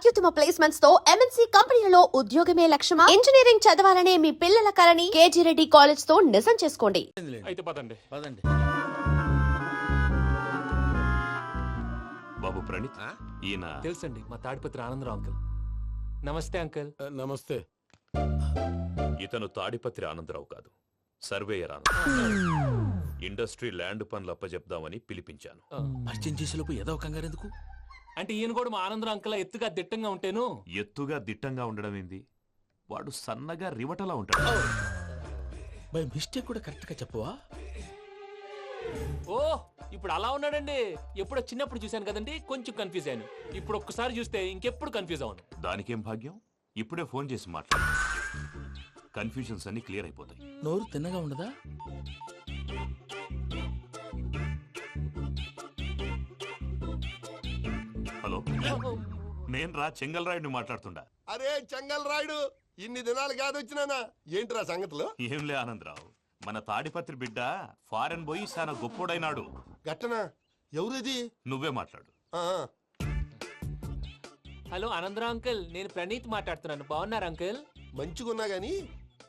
అత్యుత్తమ ప్లేస్మెంట్స్ తో ఎంఎన్సీ కంపెనీలలో ఉద్యోగమే లక్ష్యమా? ఇంజనీరింగ్ చదవాలనే మీ పిల్లల కలని కేజీ రెడ్డి కాలేజ్ తో నిజం చేసుకోండి. అయితే పదండి. బాబు ప్రణీత్, ఈయన తెలుసండి, మా తాడిపత్రి ఆనందరావు అంకుల్. నమస్తే అంకుల్. నమస్తే. ఇతను తాడిపత్రి ఆనందరావు కాదు, సర్వేయర్ ఆనందరావు. ఇండస్ట్రీ ల్యాండ్ పనులు అప్పజెప్దామని పిలిపించాను. పరిచయం చేసేలోపు ఏదో కంగారు ఎందుకు? అంటే ఈయన కూడా మా ఆనందరావు అంకుల్ ఎత్తుగా దిట్టంగా ఉంటాను. ఎత్తుగా దిట్టంగా ఉండడం ఏంది, వాడు సన్నగా రివటలా ఉంటాడు. బై మిస్టేక్ కూడా కరెక్ట్ గా చెప్పవా? ఓ ఇప్పుడు అలా ఉన్నాడండి. ఎప్పుడో చిన్నప్పుడు చూశాను కదండి, కొంచెం కన్ఫ్యూజ్ అయ్యాను. ఇప్పుడు ఒక్కసారి చూస్తే ఇంకెప్పుడు కన్ఫ్యూజ్ అవును. దానికేం భాగ్యం, ఇప్పుడే ఫోన్ చేసి మాట్లాడు. కన్ఫ్యూజన్స్ అన్ని క్లియర్ అయిపోతాయి. నోరు తిన్నగా ఉండదా? హలో, నేను రా చెంగల్ రాయుడిని మాట్లాడుతుండా. అరే చెంగల్ రాయుడు, ఇన్ని దినాలు కాదు వచ్చినానా? ఏంట్రా సంగతులు? ఏంలే ఆనందరావు, మన తాడిపత్రి బిడ్డ ఫారెన్ పోయి చాలా గొప్పోడైనాడు. గట్టనా? ఎవరిది? నువ్వే మాట్లాడు. హలో ఆనందరావు అంకుల్, నేను ప్రణీత్ మాట్లాడుతున్నాను. బాగున్నారు అంకుల్? మంచిగున్నా గాని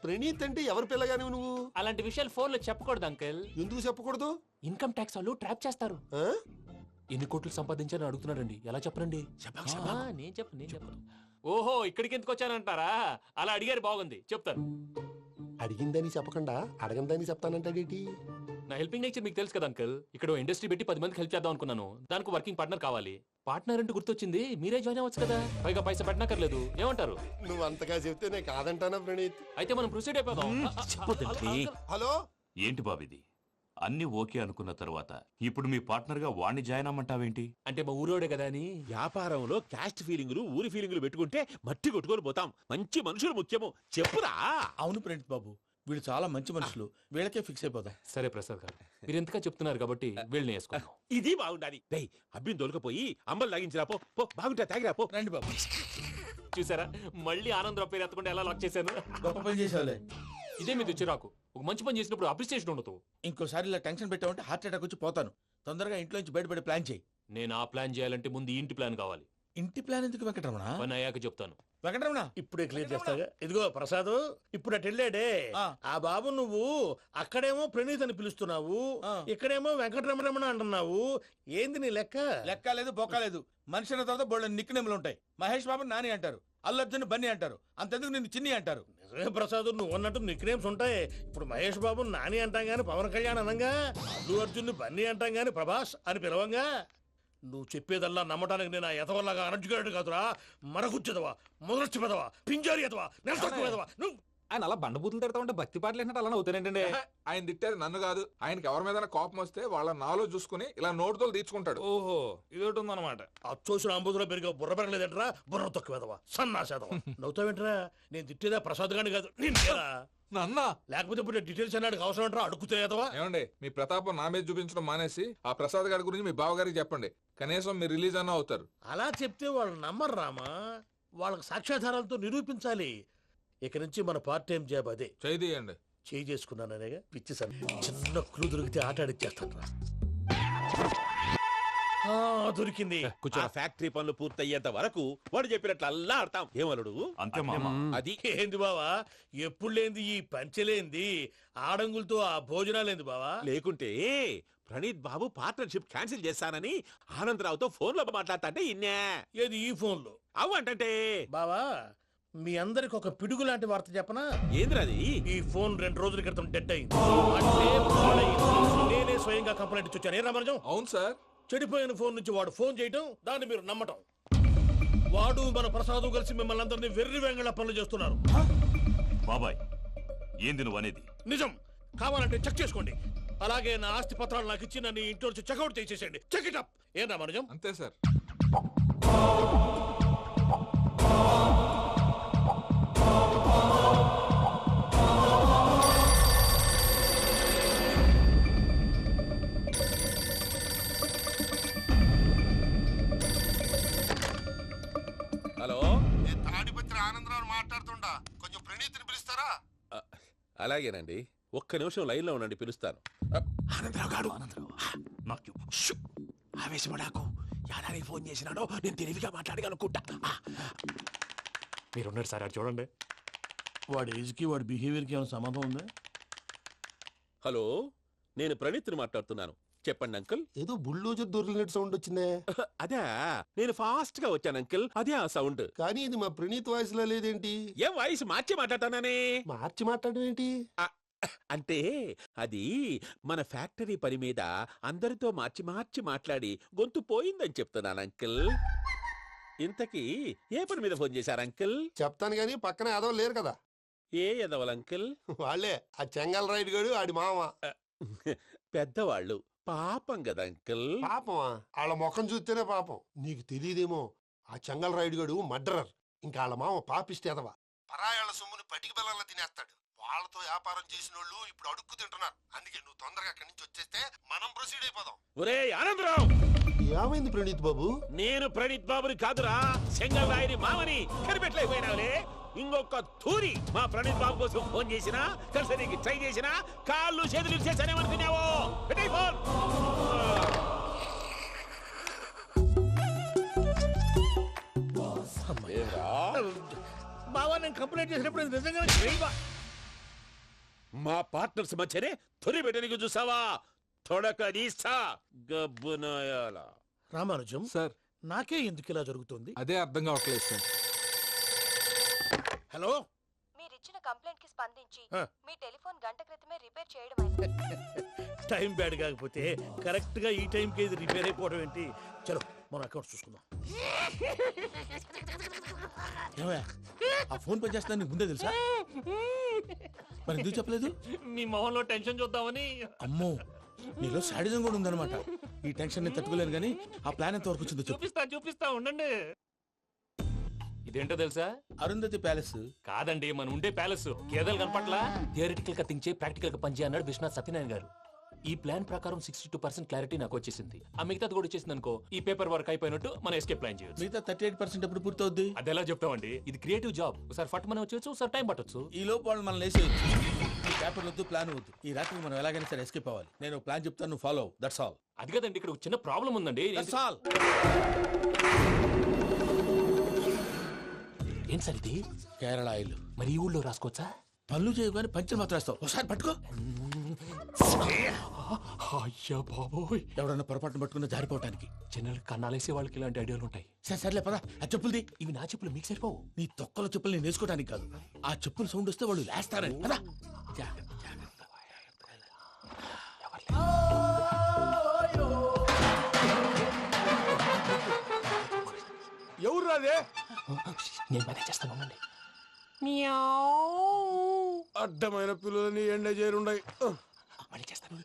ప్రణీత్ అంటే ఎవరి పిల్లగాని నువ్వు? అలాంటి విషయాలు ఫోన్ లో చెప్పకూడదు అంకుల్. ఎందుకు చెప్పకూడదు? ఇన్కమ్ ట్యాక్స్ వాళ్ళు ట్రాప్ చేస్తారు. ఆ? ఎన్ని కోట్లు సంపాదించాలని అడుగుతున్నారండి. ఎలా చెప్పరండి? నేను చెప్పను. ఓహో, ఇక్కడికి ఎందుకు వచ్చానంటారా? అలా అడిగారు, బాగుంది, చెప్తాను. అడిగిందని చెప్పకుండా అడగందని చెప్తానంటాడేటి? నా హెల్పింగ్ నేచర్ మీకు తెలుసు కదా అంకుల్. ఇక్కడ ఇండస్ట్రీ పెట్టి 10 మందికి హెల్ప్ చేద్దాం అనుకున్నాను. దానికి వర్కింగ్ పార్ట్నర్ కావాలి. పార్ట్నర్ అంటే గుర్తొచ్చింది, మీరే జాయిన్ అవ్వచ్చు కదా. పైగా పైసా పెట్టనక్కర్లేదు. ఏమంటారు? నువ్వు అంతగా చెప్తే నేను కాదంటానా ప్రణీత్? అయితే మనం ప్రొసీడ్ అయిపోదాం. హలో, ఏంటి బాబిది, అన్ని ఓకే అనుకున్న తర్వాత ఇప్పుడు మీ పార్ట్నర్ గా వాణ్ణి జాయిన్ అమ్మంటావేంటి? అంటే మా ఊరోడే కదా అని. వ్యాపారంలో క్యాస్ట్ ఫీలింగులు, ఊరి ఫీలింగులు పెట్టుకుంటే మట్టి కొట్టుకొని పోతాం. మంచి మనుషులు ముఖ్యము. చెప్పురా. అవును ప్రణీత్ బాబు, వీళ్ళు చాలా మంచి మనుషులు. వీళ్ళకే ఫిక్స్ అయిపోదాం. సరే ప్రసాద్ గారు, మీరు ఎంతగా చెప్తున్నారు కాబట్టి వీళ్ళని వేసుకుందాం. ఇది బాగుండాలి. డై అబ్బిని దొలకపోయి అంబలు లాగించిరా పో. పో బాగుంటా, తాగిరా పో. రండి బాబు. చూసారా, మళ్ళీ ఆనందరావు పేరు ఎత్తకుండా ఎలా లాక్ చేశాను. గొప్ప పని చేసేవాళ్ళే. ఇదే మీద చిరాకు. ఒక మంచి పని చేసినప్పుడు అప్రిసియేషన్ ఉండదు. ఇంకోసారి ఇలా టెన్షన్ పెట్టామంటే హార్ట్ అటాక్ వచ్చి పోతాను. తొందరగా ఇంట్లో నుంచి బయటపడే ప్లాన్ చేయి. నేను ఆ ప్లాన్ చేయాలంటే ముందు ఈ ఇంటి ప్లాన్ కావాలి. ఇంటి ప్లాన్ ఎందుకు వెంకటరమణ? పని అయ్యాక చెప్తాను. వెంకటరమణ ఇప్పుడే క్లియర్ చేస్తాగా. ఇదిగో ప్రసాద్, ఇప్పుడు అటు వెళ్ళాడే ఆ బాబు, నువ్వు అక్కడేమో ప్రణీత్ అని పిలుస్తున్నావు, ఇక్కడేమో వెంకటరమణ అంటున్నావు. ఏంది నీ లెక్క? లెక్క లేదు, బొక్క లేదు. మనిషి అన్న తర్వాత బోళ్ళ నిక్నెములు ఉంటాయి. మహేష్ బాబు నాని అంటారు, అల్లు అర్జున్ బన్నీ అంటారు, అంతెందుకు నిన్ను చిన్ని అంటారు. నిజమే ప్రసాద్, నువ్వు అన్నట్టు నిక్నేమ్స్ ఉంటాయి. ఇప్పుడు మహేష్ బాబు నాని అంటాం గాని పవన్ కళ్యాణ్ అనంగా, అల్లు అర్జున్ బన్నీ అంటాం గాని ప్రభాస్ అని పిలవంగా. నువ్వు చెప్పేదల్లా నమ్మటానికి నేను ఆ ఎతవల్లాగా అనర్జుకేటెడ్ కాదురా. మరగుచ్చదవా, మొదలచ్చి పెదవా, పింజారి ఎదవా, నెలసొక్కుదవా నువ్వు. ఆయన అలా బండబూతులు తిడతా ఉంటే భక్తి పాటలు ఏంటంటే అలా అవుతానంటే. ఆయన తిట్టేది నన్ను కాదు, ఆయనకి ఎవరి మీద కోపం వస్తే వాళ్ళ నాలో చూసుకుని ఇలా నోటుతో తీర్చుకుంటాడు. ఓహో, ఇదొకటి ఉందన్నమాట. అచ్చోసిన అంబుధులో పెరిగే బుర్ర పెరగలేదంటరా, బుర్ర తొక్కువేదవా, సన్నాసేదవా. నవ్వుతావేంట్రా? నేను తిట్టేదా ప్రసాద్ గాని కాదు, నిన్నేరా. నన్నా? లేకపోతే ఇప్పుడు డీటెయిల్స్ అన్నాడు అవసరం అంటారా? అడుగుతాయేదవా. ఏమండి, మీ ప్రతాపం నా మీద చూపించడం మానేసి ఆ ప్రసాద్ గారి గురించి మీ బావగారికి చెప్పండి. కనీసం మీరు రిలీజ్ అన్న అవుతారు. అలా చెప్తే వాళ్ళు నమ్మరు రామా. వాళ్ళకి సాక్ష్యాధారాలతో నిరూపించాలి. ఇక నుంచి మన పార్ట్ టైం జాబ్ అదే. చేయండి. చేయి చేసుకున్నాననేగా పిచ్చి సన్. చిన్న క్లూ దొరికితే ఆట ఆడిచ్చేస్తాను రా. దొరికింది. కొంచెం ఫ్యాక్టరీ పనులు పూర్తయ్యేంత వరకు వాడు చెప్పినట్లు అల్లా ఆడతాం. ఏమలుడు అంతే మామ. అది ఏంది బావా, ఎప్పుడు లేంది ఈ పంచలేంది, ఆడంగులతో ఆ భోజనాలేంది బావా? లేకుంటే ప్రణీత్ బాబు పార్ట్నర్షిప్ క్యాన్సిల్ చేస్తానని ఆనందరావుతో ఫోన్ లో మాట్లాడతాంటే ఇన్నే. ఏది ఈ ఫోన్ లో? అవు అంటే బావా, మీ అందరికి ఒక పిడుగు లాంటి వార్త చెప్పనా? ఏంద్రది? ఈ ఫోన్ 2 రోజుల క్రితం డెడ్ అయింది. అంటే పాడైంది. నేనే స్వయంగా కంప్లైంట్ ఇచ్చి వచ్చాను. ఏ రామరాజం? అవును సార్. చెడిపోయిన ఫోన్ నుంచి వాడు ఫోన్ చేయటం, దాన్ని మీరు నమ్మటం. వాడు మన ప్రసాదు కలిసి మిమ్మల్ని అందరినీ వెర్రి వెంగళ పనులు చేస్తున్నారు. బాబాయ్, ఏంది నువ్వు అనేది? నిజం. కావాలంటే చెక్ చేసుకోండి. అలాగే నా ఆస్తి పత్రాలు నాకు ఇచ్చి నన్ను ఇంట్లో నుంచి చెక్అౌట్ చేసేసండి. Check it up. ఏం రామరాజం? అంతే సార్. హలో, తాడిపత్రి ఆనందరావు మాట్లాడుతుండా, కొంచెం ప్రణీత్ని పిలుస్తారా? అలాగేనండి. ఒక్క నిమిషం లైన్ లో ఉండండి, పిలుస్తాను. ఆనందరావు గాడు, నాకు ఆవేశపడాకు. యాదానికి ఫోన్ చేసినాడో నేను తెలివిగా మాట్లాడగలనుకుంటా. మీరున్నారు సార్ అది చూడండి. వాడి ఏజ్కి వాడి బిహేవియర్కి ఏమైనా సంబంధం ఉందా? హలో, నేను ప్రణీత్ని మాట్లాడుతున్నాను. చెప్పండి అంకుల్. ఏదో బుల్డోజర్ దొరికినట్టు సౌండ్ వచ్చిందే. అదే, నేను ఫాస్ట్ గా వచ్చాను అంకుల్. అదే ఆ సౌండ్. కానీ ఇది మా ప్రణీత్ వాయిస్ లో లేదేంటి? ఏం వాయిస్ మార్చి మాట్లాడతానే? మార్చి మాట్లాడడం ఏంటి? అంటే అది మన ఫ్యాక్టరీ పని మీద అందరితో మార్చి మార్చి మాట్లాడి గొంతు పోయిందని చెప్తున్నాను అంకుల్. ఇంతకీ ఏ పని మీద ఫోన్ చేశారు అంకుల్? చెప్తాను గానీ పక్కన ఏదో లేరు కదా. ఏ ఎదవలు అంకుల్? వాళ్ళే ఆ చెంగల్ రైడ్ గడు ఆడి మామ. పెద్దవాళ్ళు, పాపం కదా అంకుల్. పాపమా? వాళ్ళ ముఖం చూస్తేనే పాపం. నీకు తెలియదేమో, ఆ చెంగల్ రైడ్ గడు మర్డరర్. ఇంకా వాళ్ళ మామ పాపిస్తేదవా. పరాయాళ్ళ సొమ్ముని పటికి బెల్లంలో తినేస్తాడు. వాళ్ళతో వ్యాపారం చేసిన వాళ్ళు ఇప్పుడు అడుక్కు తింటున్నారు. అందుకే నువ్వు తొందరగా అక్కడి నుంచి వచ్చేస్తే మనం ప్రొసీడ్ అయిపోదాం. ఒరే ఆనందరావు, ఏమైంది ప్రణీత్ బాబు? నేను ప్రణీత్ బాబుని కాదురా, చెంగల్ రాయని మామని. కనిపెట్టలేకపోయినావులే. ఇంకొక తూరి మా ప్రణీత్ బాబు కోసం ఫోన్ చేసినా, కలిసి నీకు ట్రై చేసినా కాళ్ళు చేతులు ఇచ్చేసానేమనుకున్నావో. పెట్టేయ్ ఫోన్. బావా, నేను కంప్లైంట్ చేసినప్పుడు ఇది నిజంగానే చేయవా? మా పార్ట్నర్స్ మధ్యనే తొలి పెట్టడానికి చూసావా? తొడక నీస్తా గబ్బునాయాల. రామానుజం సార్ నాకే ఎందుకు ఇలా జరుగుతుంది? అదే అర్థం కావట్లేదు సార్. హలో, మీరిచ్చిన కంప్లైంట్ కి స్పందించి ఆ. మీ టెలిఫోన్ గంట క్రితమే రిపేర్ చేయడం అయింది. టైం బ్యాడ్ కాకపోతే కరెక్ట్ గా ఈ టైంకి ఇది రిపేర్ అయిపోవడం ఏంటి? చలో మన అకౌంట్ చూసుకుందాం. ఏమయ్య, ఆ ఫోన్ పని చేస్తున్నా నీకు ముందే తెలుసా? మరి ఎందుకు చెప్పలేదు? మీ మొహంలో టెన్షన్ చూద్దామని. అమ్మో, నీలో శాడిజం కూడా ఉందన్నమాట. ఈ టెన్షన్ ని తట్టుకోలేను కానీ ఆ ప్లాన్ ఎంత వరకు వచ్చిందో చెప్పు. చూపిస్తా ఉండండి. ఇదేంటో తెలుసా? అరుంధతి ప్యాలెస్. కాదండి, మన ఉండే ప్యాలెస్. గేదెలు కనపట్లా? థియరిటికల్ గా థింక్ చేయి, ప్రాక్టికల్ గా పనిచేయి అన్నాడు విశ్వనాథ్ సత్యనారాయణ గారు. ఈ ప్లాన్ ప్రకారం 62% క్లారిటీ నాకు వచ్చేసింది. ఆ మిగతాది కూడా వచ్చేసింది అనుకో, ఈ పేపర్ వర్క్ అయిపోయినట్టు మనం ఎస్కేప్ ప్లాన్ చేయొచ్చు. మిగతా 38% ఎప్పుడు పూర్తవుద్ది? అది ఎలా చెప్తామండి? ఇది క్రియేటివ్ జాబ్. ఒకసారి ఫట్ మనం వచ్చేయచ్చు, ఒకసారి టైం పట్టొచ్చు. ఈ లోపు వాళ్ళు మనం లేసేయచ్చు. ఈ పేపర్ వద్దు, ప్లాన్ వద్దు. ఈ రాత్రికి మనం ఎలాగైనా సరే ఎస్కేప్ అవ్వాలి. నేను ప్లాన్ చెప్తాను, నువ్వు ఫాలో. That's all. అది కదండి, ఇక్కడ ఒక చిన్న ప్రాబ్లం ఉందండి. That's all. ఏం సార్ ఇది? కేరళ ఆయిల్. మరి ఈ ఊళ్ళో రాసుకోవచ్చా? పనులు చేయగానే పంచర్ మాత్రం వేస్తావు. ఒకసారి పట్టుకో. అయ్యా బాబోయ్, ఎవడన్నా పొరపాటున పట్టుకున్న జారిపోవటానికి. జనరల్ కన్నాలేసే వాళ్ళకి ఇలాంటి ఐడియాలు ఉంటాయి. సర్లే పదా, ఆ చెప్పులది. ఇవి నా చెప్పులు మీకు సరిపోవు. నీ తొక్కల చెప్పులు నేను వేసుకోవడానికి కాదు, ఆ చెప్పులు సౌండ్ వస్తే వాళ్ళు లేస్తారని. పదా. ఎవరు రాదే? నేను మేనేజ్ చేస్తాను, ఉండండి. అడ్డమైన పిల్లలని ఎండ చేరుండయి. మళ్ళీ చేస్తాను.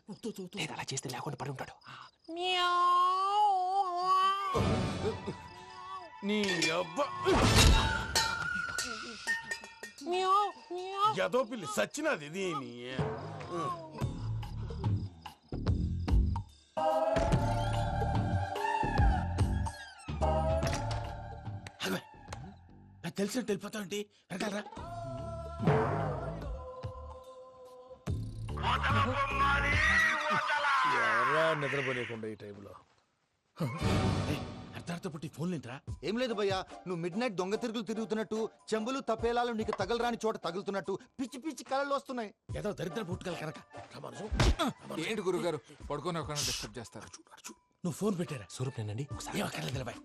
లేదు, అలా చేస్తే లేకుండా పడి ఉంటాడు. నీ అబ్బా ఎదో పిల్లి సచ్చినది దీని. తెలిసినట్టు వెళ్ళిపోతావు ఏంటి? వెనకాలరా. ఎవరా నిద్రపోలేకుండా ఈ టైంలో? అర్ధార్థ పుట్టి ఫోన్ లేంట్రా. ఏం లేదు భయ్యా, నువ్వు మిడ్ నైట్ దొంగ తిరుగులు తిరుగుతున్నట్టు, చెంబులు తపేలాలు నీకు తగలరాని చోట తగులుతున్నట్టు పిచ్చి పిచ్చి కళలు వస్తున్నాయి. ఏదో దరిద్ర పుట్టుకల కనుక. రామానుజం, ఏంటి గురుగారు పడుకొని ఒక డిస్టర్బ్ చేస్తారు? నువ్వు ఫోన్ పెట్టారా? స్వరూప్ నేనండి. ఏం అక్కర్లేదు నిలబాయ్.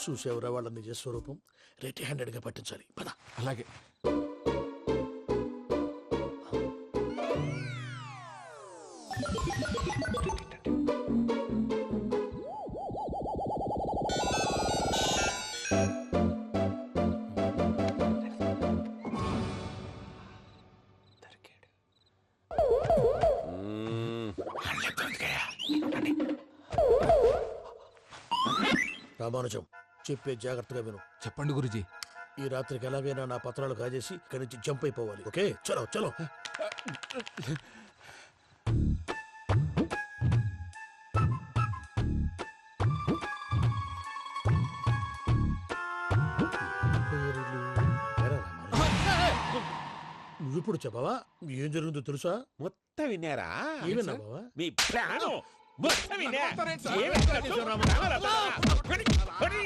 చూసేవరా వాళ్ళ నిజ స్వరూపం. రెట్టి హ్యాండెడ్ గా పట్టించాలి. పద. అలాగే. రామానుజం, చెప్పే జాగ్రత్తగా విను. చెప్పండి గురుజీ. ఈ రాత్రికి ఎలాగైనా నా పత్రాలు కాజేసి ఇక్కడి నుంచి జంప్ అయిపోవాలి. ఓకే, చలో చలో. నువ్విప్పుడు చెప్పవా? ఏం జరిగిందో తెలుసా? మొత్తం విన్నారా? ఏమన్నా బావా? మీ ప్రాణం బుచ్చమినే. కొడతారేంటి సార్? ఏమి కట్టు? రావాలా? పడి, పడి.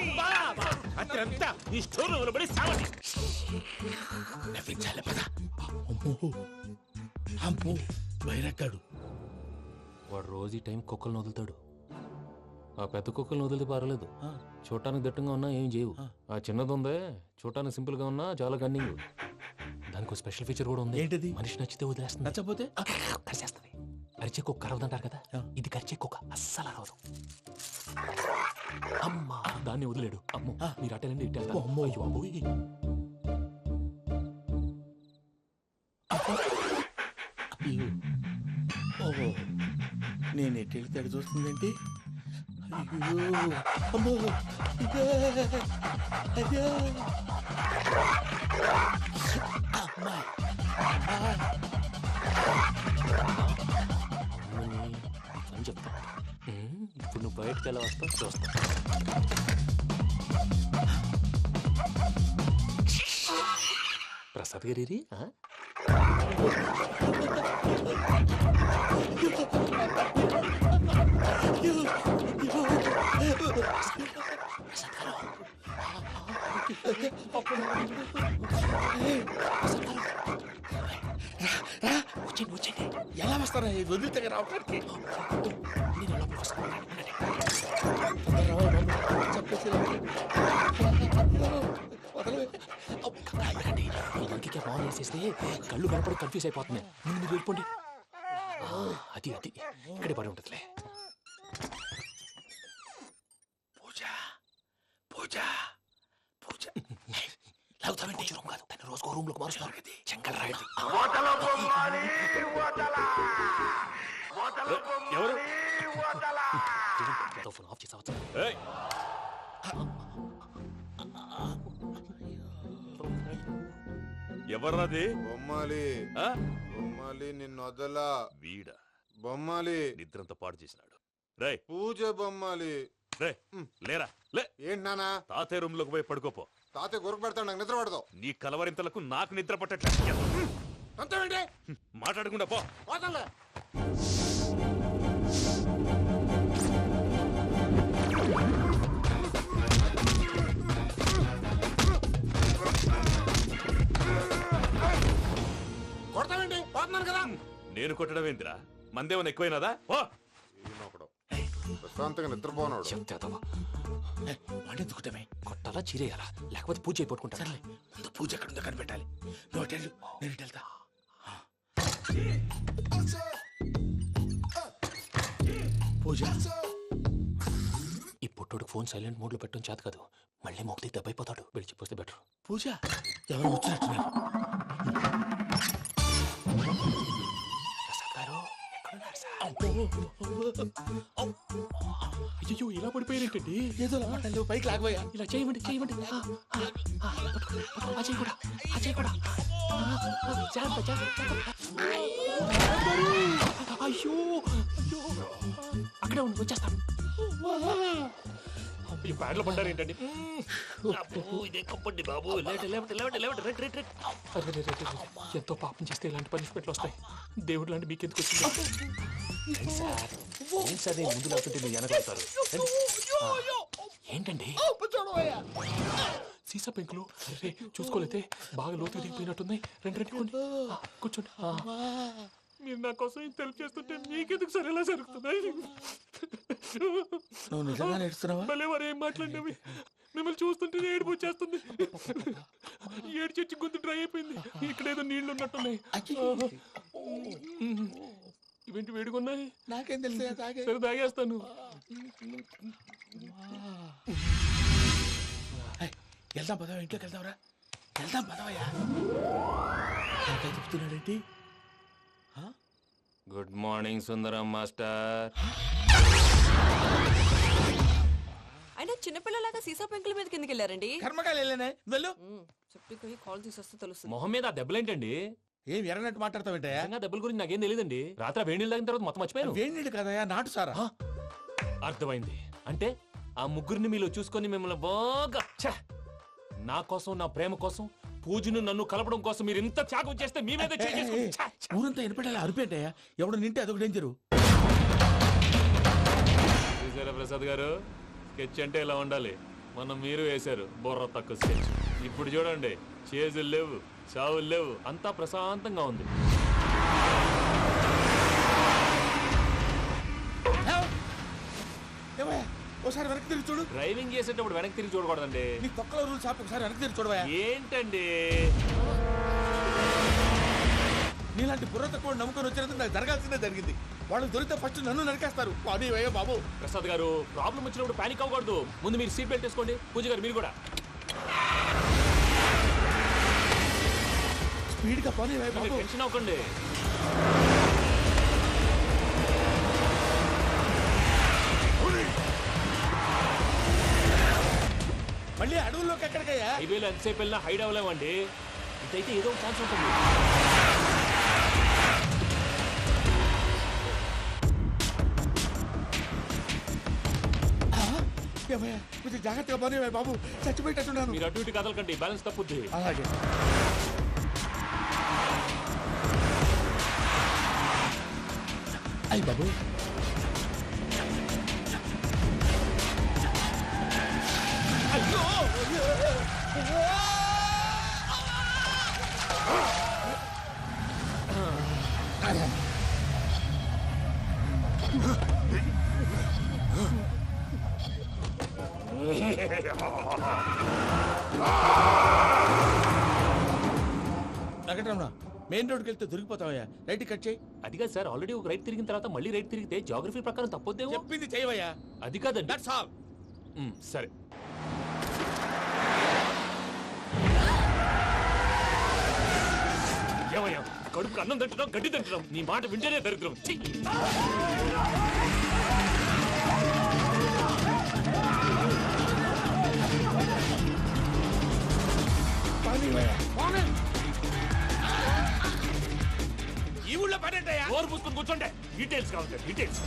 అత్యంత ఈ స్టోర్ రూమ్ లో పడి సావండి. నవ్వించాలి పద. అమ్మో బయరట్టాడు. వాడు రోజు ఈ టైం కుక్కలను వదులుతాడు. ఆ పెద్ద కుక్కలను వదిలితే పర్వాలేదు, చూడటానికి దట్టంగా ఉన్నా ఏం చేయవు. ఆ చిన్నది ఉందే, చూడటానికి సింపుల్ గా ఉన్నా చాలా కన్నింగ్. దానికి స్పెషల్ ఫీచర్ కూడా ఉంది. ఏంటిది? మనిషి నచ్చితే వదిలేస్తుంది, నచ్చపోతే కరిచేస్తుంది. అరిచే కుక్క అరవదంటారు కదా, ఇది కరిచే కుక్క అస్సలు అరవదు. అమ్మా దాన్ని వదిలేడు. అమ్మో మీరు అటెండి ఇటు వెళ్తారు. అమ్మో అయ్యో అబ్బోయ్. ఓహో నేను ఎటు వెళ్తాడు చూస్తుందంటే అయ్యో అమ్మో ఇదే అయ్యో అమ్మాయి అని చెప్తా. ఇప్పుడు నువ్వు బయటకు ఎలా వస్తావు చూస్తా. ప్రసాద్ గారి వచ్చండి. ఎలా వస్తారా వదిలితే రావడానికి నేను లోపలికి వస్తాను. చెప్పేసి ఇంకే ఫోన్ వేసేస్తే కళ్ళు కనపడి కన్ఫ్యూజ్ అయిపోతున్నాయి. మీరు వెళ్ళిపోండి. అది అది ఇక్కడే పడి ఉంటుందిలే. పూజ పూజ పూజ లాగుతామంటే రూమ్ కాదు, దాన్ని రోజుకో రూమ్ లోకి మారుస్తున్నారు కదా. చెంగల్ రాయడం ఎవరు ఫోన్ ఆఫ్ చేసావచ్చు. ఎవర్రాది బొమ్మాలి ఆ? బొమ్మాలి నిన్ను వదలా వీడ బొమ్మాలి నిద్రంతా పాడు చేసినాడు. రే పూజ బొమ్మాలి రే లేరా లే. ఏంటి నానా తాతయ్య రూమ్ లోకి పోయి పడుకోపో. తాతయ్య గురకు పెడతాడు నాకు నిద్ర పడతావు నీ కలవరింతలకు నాకు నిద్ర పట్టట్లేదు. అంతేంటి మాట్లాడకుండా పో. పోతాలే కొడతావేంటి పోతున్నాను కదా నేను కొట్టడం ఏంటిరా? మందేమన్నా ఎక్కువైనదా? ఓ ఈయనొకడు ప్రశాంతంగా నిద్రపోనాడు చెప్తావా వాడెందుకుంటామే? కొట్టాలా చీరేయాలా లేకపోతే పూజ అయిపోట్టుకుంటా. ముందు పూజ ఎక్కడుందో కనిపెట్టాలి. నువ్వు అటెళ్ళు, నేను ఇటు వెళ్తా. పూజ ఈ పుట్టోడు ఫోన్ సైలెంట్ మోడ్ లో పెట్టడం చేత కాదు. మళ్ళీ మొక్కి దెబ్బైపోతాడు. వెళ్ళి చెప్పొస్తే బెటర్. పూజ ఎవరు వచ్చినట్టున్నారు. ప్రసాద్ గారు ఎక్కడున్నారు సార్? అయ్యో ఇలా పడిపోయారేంటండి? ఏదో మాటలు పైకి లాగబోయా. ఇలా చేయమండి చేయమండి. అజయ్ కూడా అజయ్ కూడా జాగ్రత్త జాగ్రత్త. అయ్యో అయ్యో అక్కడే ఉండి వచ్చేస్తాను. ఈ బ్యాడ్లో పడ్డారు ఏంటండి? ఇదే కప్పండి బాబు. ఎంతో పాపం చేస్తే ఇలాంటి పనిష్మెంట్లు వస్తాయి. దేవుడు లాంటి మీకెందుకు వచ్చింది? ఏం సార్ నేను ముందు లేకుంటే మీరు వెనకాడతారు ఏంటండి? సీసా పెంకులు అరే చూసుకోలేతే బాగా లోతుగా దిగిపోయినట్టున్నాయి. రెండు రెండు కూర్చోండి. మీరు నా కోసం ఇంత హెల్ప్ చేస్తుంటే మీకెందుకు సరే ఎలా జరుగుతున్నాయి? నువ్వు నిజంగా నేర్చుతున్నావా? మళ్ళీ వారు ఏం మాట్లాడినవి మిమ్మల్ని చూస్తుంటే ఏడుపు వచ్చేస్తుంది. ఏడు చెట్టు గొంతు డ్రై అయిపోయింది. ఇక్కడ ఏదో నీళ్లు ఉన్నట్టున్నాయి. ఇవేంటి వేడుకున్నాయి? నాకేం తెలుసు తాగే. సరే తాగేస్తాను. వెళ్దాం పదవా, ఇంట్లోకి వెళ్దాంరా. వెళ్దాం పదవయ్యా. చెప్తున్నాడేంటి? గుడ్ మార్నింగ్ సుందరం మాస్టర్. అయినా చిన్నపిల్లలాగా సీసా పెంకుల మీద కిందకి వెళ్ళారండి. కర్మకాయలు వెళ్ళానే వెళ్ళు. చెప్పి కాల్ తీసేస్తే తెలుస్తుంది. మొహం మీద ఆ దెబ్బలేంటండి? ఏం ఎర్రనట్టు మాట్లాడతావేంటయ్యా? నిజంగా దెబ్బల గురించి నాకేం తెలియదండి. రాత్రి వేడి నీళ్ళు తాగిన తర్వాత మొత్తం మర్చిపోయాను. వేడి నీళ్ళు కదయ్యా, నాటు సారా. అర్థమైంది. అంటే ఆ ముగ్గురిని మీలో చూసుకొని మిమ్మల్ని బాగా నా కోసం నా ప్రేమ కోసం పూజను నన్ను కలపడం కోసం మీరు ఇంత త్యాగం చేస్తే మీ మీద ఊరంతా వినపడేలా అరిపేటయ్యా. ఎవడు నింటే అదొక డేంజరు. చూసారా ప్రసాద్ గారు, స్కెచ్ అంటే ఇలా ఉండాలి. మనం మీరు వేశారు బుర్ర తక్కువ స్కెచ్. ఇప్పుడు చూడండి, చేజులు లేవు, చావులు లేవు, అంతా ప్రశాంతంగా ఉంది. ఒకసారి వెనక్కి తిరిగి చూడు. డ్రైవింగ్ చేసేటప్పుడు వెనక్కి తిరిగి చూడకూడదండి. నీ తొక్కల రూల్ షాప్ ఒకసారి వెనక్కి తిరిగి చూడవా. ఏంటండి నీలాంటి బుర్ర తక్కువ నమ్ముకొని వచ్చినందుకు నాకు జరగాల్సిందే జరిగింది. వాళ్ళు దొరికితే ఫస్ట్ నన్ను నరికేస్తారు. అది అయ్యో బాబు. ప్రసాద్ గారు, ప్రాబ్లం వచ్చినప్పుడు పానిక్ అవ్వకూడదు. ముందు మీరు సీట్ బెల్ట్ వేసుకోండి. పూజ గారు మీరు కూడా స్పీడ్గా పని బాబు. టెన్షన్ అవ్వకండి. మళ్ళీ అడవుల్లోకి ఎక్కడికయ్యా? హైవేలో ఎంతసేపు వెళ్ళినా హైడ్ అవ్వలేమండి. ఇదైతే ఏదో ఒక ఛాన్స్ ఉంటుంది. కొంచెం జాగ్రత్తగా పని బాబు, చచ్చిపోయేటట్టున్నాను. మీరు అటు ఇటు కదలకండి, బ్యాలెన్స్ తప్పుద్ది. అలాగే. అయ్యి బాబు, వెంకటరమణ, మెయిన్ రోడ్కి వెళ్తే దొరికిపోతావయ్యా. రైట్ కట్ చేయి. అది కాదు సార్, ఆల్రెడీ ఒక రైట్ తిరిగిన తర్వాత మళ్ళీ రైట్ తిరిగితే జాగ్రఫీ ప్రకారం తప్పొద్దేమో. చెప్పింది చేయవయ్యా. అది కాదండి. That's all. సరే. ఏమయ్యా, కడుపుకు అన్నం తింటున్నాం, గడ్డి తింటున్నాం, నీ మాట వింటేనే దరిద్రం. ఛీ! ఈ ఊళ్ళో పని ఏంటయ్యా? నోరు పూసుకొని కూర్చోండి. డీటెయిల్స్ కావాలి, డీటెయిల్స్.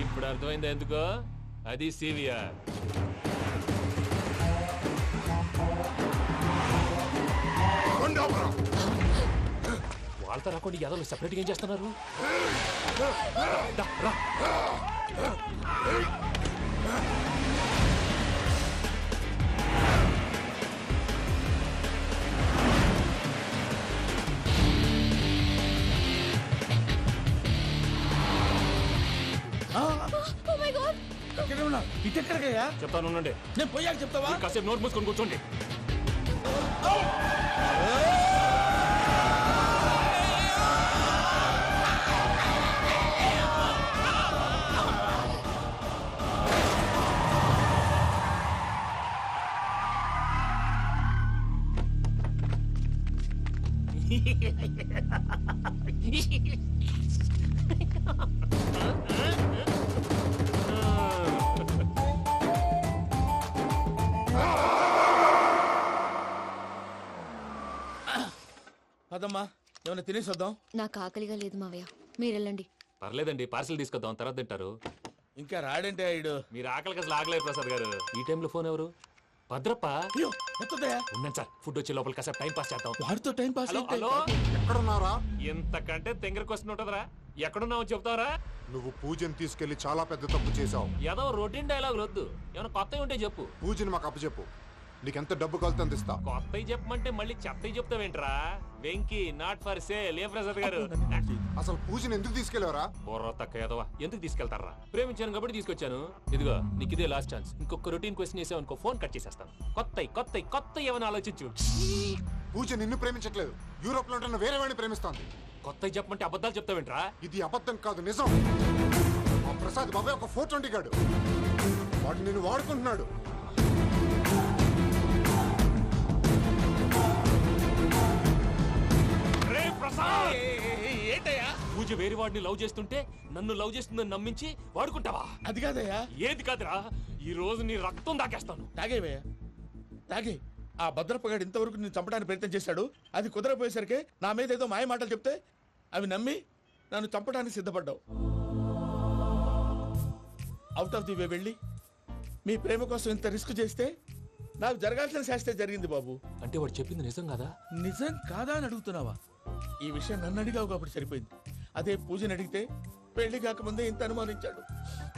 ఇప్పుడు అర్థమైంది ఎందుకో. అది సివిఆర్. వాళ్ళతో రాకుండా యాదవ్ సెపరేట్గా ఏం చేస్తున్నారు? రా. ఇటెక్కడికయ్యా? చెప్తాను ఉండండి. నేను పోయాక చెప్తావా? కాసేపు నోట్ మూసుకొని కూర్చోండి. అదమ్మా, ఏమైనా తినేసి వద్దాం. నాకు ఆకలిగా లేదు మావయ్య, మీరు వెళ్ళండి. పర్లేదండి, పార్సిల్ తీసుకొద్దాం, తర్వాత తింటారు. ఇంకా రాడంటే ఇడు. మీరు ఆకలికి అసలు ఆగలేదు ప్రసాద్ గారు. ఈ టైంలో ఫోన్ ఎవరు? భద్రప్ప. ఉన్నాను సార్, ఫుడ్ వచ్చే లోపల కాసేపు టైం పాస్ చేద్దాం. వాడితో టైం పాస్. హలో, ఎక్కడున్నారా? ఎంతకంటే తెంగర క్వశ్చన్ ఉంటుందిరా. ఎక్కడున్నావు చెప్తావరా? నువ్వు పూజని తీసుకెళ్లి చాలా పెద్ద తప్పు చేశావు. ఏదో రొటీన్ డైలాగ్ వద్దు, ఏమైనా కొత్తవి ఉంటే చెప్పు. పూజని మాకు అప్పచెప్పు. నీకెంత డబ్బు కలితే అందిస్తా. కొత్తవి చెప్పమంటే మళ్ళీ చెత్తవి చెప్తావేంట్రా? Venky not for sale. ఏ ప్రసాద్ గారు, అసలు పూజని ఎందుకు తీసుకెళ్లేవరా? బుర్ర తక్క ఏదవా, ఎందుకు తీసుకెళ్తారా? ప్రేమించాను కాబట్టి తీసుకొచ్చాను. ఇదిగో నీకు ఇదే లాస్ట్ ఛాన్స్. ఇంకొక రొటీన్ క్వశ్చన్ చేసావు అనుకో, ఫోన్ కట్ చేసేస్తాను. కొత్త ఏమైనా ఆలోచించు. పూజ నిన్ను ప్రేమించట్లేదు, యూరోప్ లో ఉంటున్న వేరే వాడిని ప్రేమిస్తోంది. కొత్తవి చెప్పమంటే అబద్ధాలు చెప్తావేంట్రా? ఇది అబద్ధం కాదు, నిజం. ఆ ప్రసాద్ బాబాయ్ ఒక 420 గాడు. వాడు నిన్ను వాడుకుంటున్నాడు. ఏంటయ్యా? పూజ వేరే వాడిని లవ్ చేస్తుంటే నన్ను లవ్ చేస్తుందని నమ్మించి వాడుకుంటావా? అది కాదయ్యా. ఏది కాదురా, ఈ రోజు నీ రక్తం దాకేస్తాను. తాగేవయ్యా, తాగే. ఆ భద్రపగాడు ఇంతవరకు నేను చంపడానికి ప్రయత్నం చేశాడు. అది కుదరపోయేసరికి నా మీద ఏదో మాయ మాటలు చెప్తే అవి నమ్మి నన్ను చంపడానికి సిద్ధపడ్డావు. అవుట్ ఆఫ్ ది వే వెళ్ళి మీ ప్రేమ కోసం ఇంత రిస్క్ చేస్తే నాకు జరగాల్సిన శాస్త్రే జరిగింది బాబు. అంటే వాడు చెప్పింది నిజం కదా? నిజం కాదా అని అడుగుతున్నావా? ఈ విషయం నన్ను అడిగావు కాబట్టి సరిపోయింది. అదే పూజని అడిగితే పెళ్లి కాకముందే ఇంత అనుమానించాడు,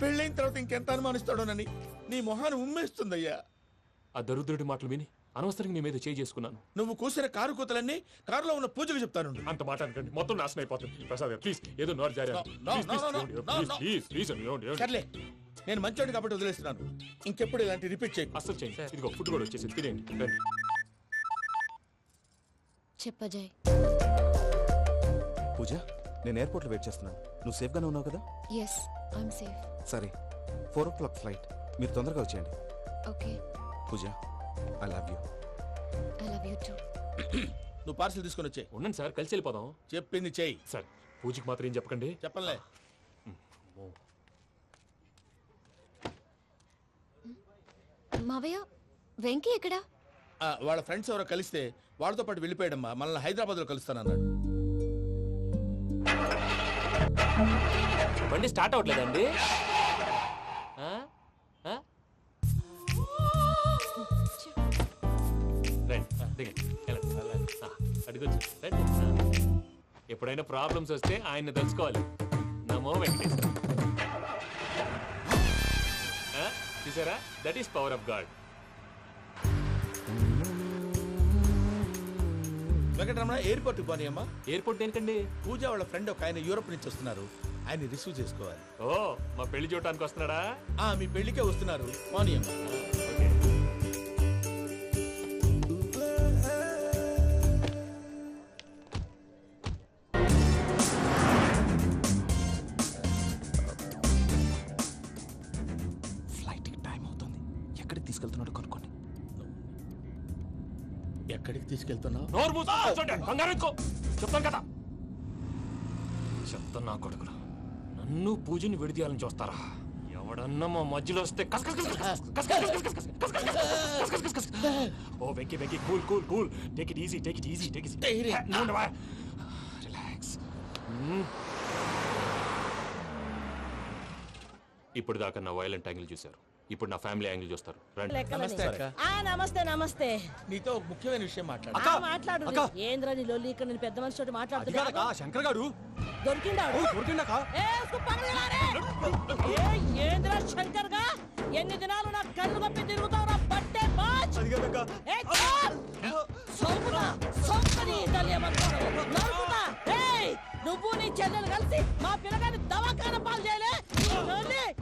పెళ్ళైన తర్వాత ఇంకెంత అనుమానిస్తాడోనని నీ మొహాన్ని ఉమ్మేస్తుందయ్యా. ఆ దరిద్రుడి మాటలు విని అనవసరంగా నీ మీద చేయి చేసుకున్నాను. నువ్వు కూసిన కారు కూతలన్నీ కారులో ఉన్న పూజకు చెప్తాను. అంత మాట అనకండి, మొత్తం నాశనం అయిపోతుంది. ప్రసాద్ ప్లీజ్ ఏదో నోరు జారీ సర్లే, నేను మంచోడి కాబట్టి వదిలేస్తున్నాను. ఇంకెప్పుడు ఇలాంటి రిపీట్ చేయి. అస్సలు చేయండి. ఇదిగో ఫుడ్ కూడా వచ్చేసి తినేయండి. రండి. చెప్పజాయ్. పూజ, నేను ఎయిర్పోర్ట్లో వెయిట్ చేస్తున్నాను. నువ్వు సేఫ్గానే ఉన్నావు కదా? Yes, I'm safe. సరే, 4 o'clock ఫ్లైట్. మీరు తొందరగా వచ్చేయండి. Okay. Pooja, I love you. I love you too. నువ్వు పార్సిల్ తీసుకొని వచ్చే. ఉండండి సార్, కలిసి వెళ్ళిపోదాం. చెప్పింది చెయ్యి. సార్ పూజకి మాత్రం ఏం చెప్పకండి. చెప్పలే. మావయ్య, వెంకీ ఎక్కడా? వాళ్ళ ఫ్రెండ్స్ ఎవరో కలిస్తే వాళ్ళతో పాటు వెళ్ళిపోయాడమ్మా. మనల్ని హైదరాబాద్లో కలుస్తానన్నాడు. బండి స్టార్ట్ అవ్వట్లేదండి. ఎప్పుడైనా ప్రాబ్లమ్స్ వస్తే ఆయన్ని తెలుసుకోవాలి. నమో వెంకటేశ్వర. చూసారా, that is power of God. Venkataramana, ఎయిర్పోర్ట్కి పోనీ అమ్మా. ఎయిర్పోర్ట్ దేనికండి? పూజ వాళ్ళ ఫ్రెండ్ ఒక ఆయన యూరోప్ నుంచి వస్తున్నారు, ఆయన రిసీవ్ చేసుకోవాలి. ఓ, మా పెళ్లి చూడటానికి వస్తున్నాడా? మీ పెళ్లికే వస్తున్నారు, పోనీ అమ్మా. ఓకే. ఫ్లైట్కి టైం అవుతుంది. ఎక్కడికి తీసుకెళ్తున్నాడో కనుక్కోండి. ఎక్కడికి తీసుకెళ్తున్నావు? నోరు మూసుకో, కూర్చోండి. కంగారు ఎక్కువ. చెప్తాను కదా. చెప్తాను నా కొడుకులు. నన్ను పూజని విడిదీయాలని చూస్తారా? ఎవడన్నా మా మధ్యలో వస్తే ఓ Venky Venky, cool cool cool. Take it easy, take it easy, take it easy. Relax. ఇప్పుడు దాకా నా వైలెంట్ యాంగిల్ చూశారు, ఇప్పుడు నా ఫ్యామిలీ యాంగిల్ చూస్తారు. రండి. నమస్తే అక్క. నమస్తే నమస్తే. నీతో ఒక ముఖ్యమైన విషయం మాట్లాడు. మాట్లాడు. ఏంద్రా నీ లొల్లి? ఇక్కడ నేను పెద్ద మనిషితో మాట్లాడుతున్నా. శంకర్ గారు దొరికిండాడు. ఏంద్రా శంకర్ గా? ఎన్ని దినాలు నా కళ్ళు కప్పి తిరుగుతావురా బట్టే బాచ్. నువ్వు నీ చెల్లెలు కలిసి మా పిల్లగాని దవాఖాన పాలు చేయలే.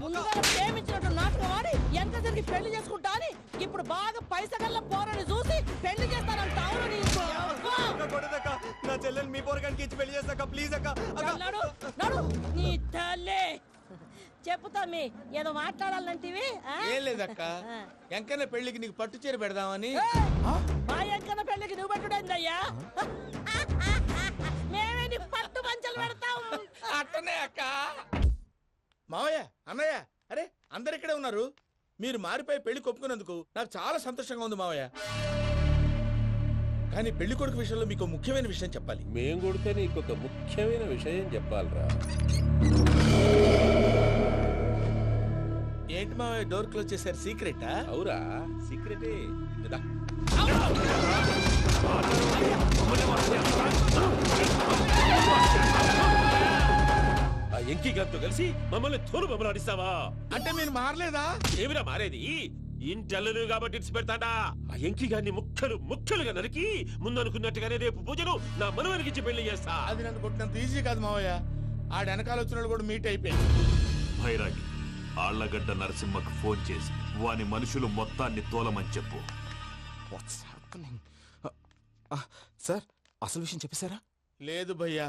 ముందుగా ప్రేమించినట్టు నాటకం ఆడి ఎంత తిరిగి పెళ్లి చేసుకుంటా అని ఇప్పుడు బాగా పైసగల్ల పోరని చూసి పెళ్లి చేస్తానంట. అవును, నా చెల్లెలు మీ పోరగానికి ఇచ్చి పెళ్లి చేస్తాక ప్లీజ్ అక్క. నడు నీ తల్లి. చెప్పుతా మీ ఏదో మాట్లాడాలంటివి. ఏం లేదక్క, ఎంకన్న పెళ్లికి నీకు పట్టు చీర పెడదామని. మా ఎంకన్న పెళ్లికి నువ్వు పెట్టుడైందయ్యా? మేమే నీ పట్టు పంచలు పెడతాం. అట్టనే అక్క. మావయ్య, అన్నయ్య, అరే అందరు ఇక్కడే ఉన్నారు. మీరు మారిపోయి పెళ్లి కొప్పుకున్నందుకు నాకు చాలా సంతోషంగా ఉంది మావయ్య. కానీ పెళ్లి కొడుకు విషయంలో మీకు ముఖ్యమైన విషయం చెప్పాలి. మేం కొడుకు నీకు ఒక ముఖ్యమైన విషయం చెప్పాలరా. ఏంటి మావయ్య డోర్ క్లోజ్ చేశారు? సీక్రెటా? అవురా, సీక్రెటే. ఆ ఎంకి గారితో కలిసి మమ్మల్ని తోలు బొమ్మలాడిస్తావా? అంటే మీరు మారలేదా? ఏమిరా మారేది? ఇంటల్లు కాబట్టి ఇడిచి పెడతాడా? ఆ ఎంకి గారిని ముక్కలుగా నరికి ముందు అనుకున్నట్టుగానే రేపు పూజను నా మనవనికిచ్చి పెళ్లి చేస్తా. అది నన్ను కొట్టినంత ఈజీ కాదు మావయ్య. ఆడ వెనకాల వచ్చిన కూడా మీట్ అయిపోయింది. భైరాగి, ఆళ్లగడ్డ నరసింహకు ఫోన్ చేసి వాని మనుషులు మొత్తాన్ని తోలమని చెప్పు. సార్, అసలు విషయం చెప్పేశారా? లేదు భయ్యా,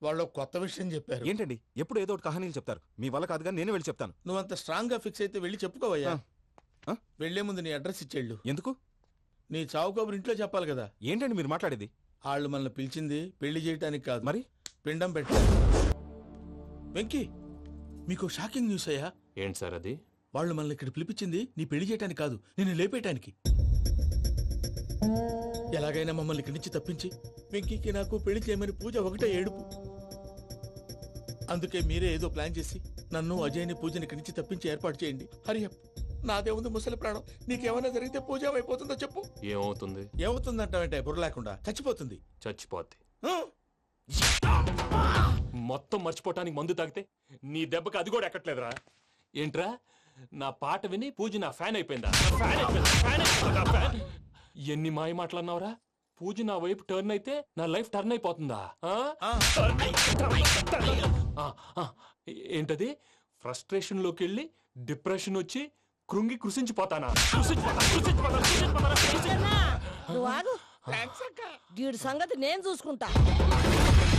వాళ్ళు కొత్త విషయం చెప్పారు. ఏంటండి, ఎప్పుడు ఏదో ఒకటి కహానీలు చెప్తారు. మీ వల్ల కాదుగా, నేనే వెళ్ళి చెప్తాను. నువ్వంత స్ట్రాంగ్ గా ఫిక్స్ అయితే వెళ్ళి చెప్పుకోవయ్యా. వెళ్లే ముందు నీ అడ్రస్ ఇచ్చేళ్ళు. ఎందుకు? నీ చావు కబురు ఇంట్లో చెప్పాలి కదా. ఏంటండి మీరు మాట్లాడేది? వాళ్ళు మనల్ని పిలిచింది పెళ్లి చేయటానికి కాదు, మరి పిండం పెట్టారు. వెంకీ, మీకు షాకింగ్ న్యూస్ అయ్యా. ఏంటి సార్ అది? వాళ్ళు మనల్ని ఇక్కడ పిలిపించింది నీ పెళ్లి చేయటానికి కాదు, నిన్ను లేపేయటానికి. ఎలాగైనా మమ్మల్ని ఇక్కడి నుంచి తప్పించి వెంకీకి నాకు పెళ్లి చేయమని పూజ ఒకటే ఏడుపు. అందుకే మీరే ఏదో ప్లాన్ చేసి నన్ను అజయ్ని పూజని ఇక్కడి నుంచి తప్పించి ఏర్పాటు చేయండి. హరి అప్. నాదేముంది ముసలి ప్రాణం, నీకేమైనా జరిగితే పూజ అయిపోతుందో చెప్పు. ఏమవుతుంది? ఏమవుతుందంటావంటే బుర్ర లేకుండా చచ్చిపోతుంది. చచ్చిపోద్ది. ఆ? మొత్తం మర్చిపోవటానికి మందు తాగితే నీ దెబ్బకి అది కూడా ఎక్కట్లేదురా. ఏంట్రా, నా పాట విని పూజ నా ఫ్యాన్ అయిపోయిందా? ఎన్ని మాయ మాటలన్నావురా? పూజ నా వైపు టర్న్ అయితే నా లైఫ్ టర్న్ అయిపోతుందా? ఏంటది? ఫ్రస్ట్రేషన్ లోకి వెళ్ళి డిప్రెషన్ వచ్చి కృంగి కృషించిపోతానా? నువ్వు ఆగు. వీడి సంగతి నేను చూసుకుంటా.